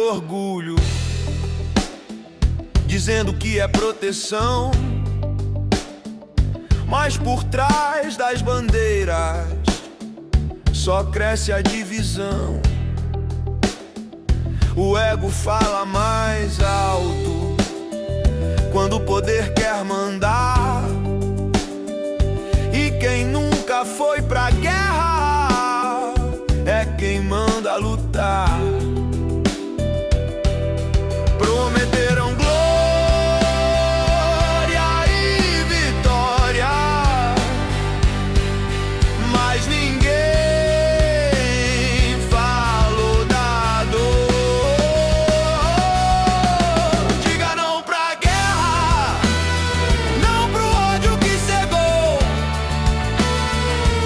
orgulho, dizendo que é proteção, mas por trás das bandeiras só cresce a divisão. O ego fala mais alto quando o poder quer mandar, e quem nunca foi pra guerra é quem manda lutar. Prometeram glória e vitória, mas ninguém falou da dor. Diga não pra guerra, não pro ódio que cegou.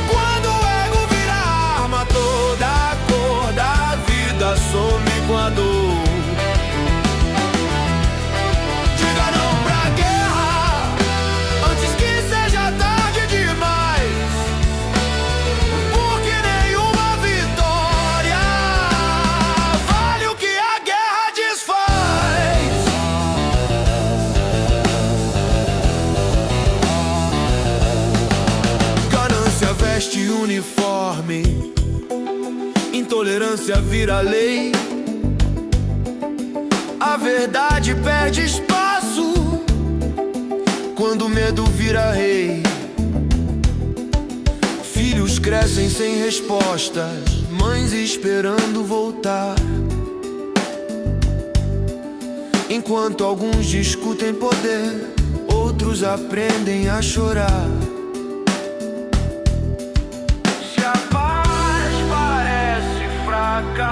Quando o ego vira arma, toda a cor da vida some com a dor. Veste uniforme, intolerância vira lei, a verdade perde espaço quando o medo vira rei. Filhos crescem sem respostas, mães esperando voltar, enquanto alguns discutem poder, outros aprendem a chorar. Se a paz parece fraca,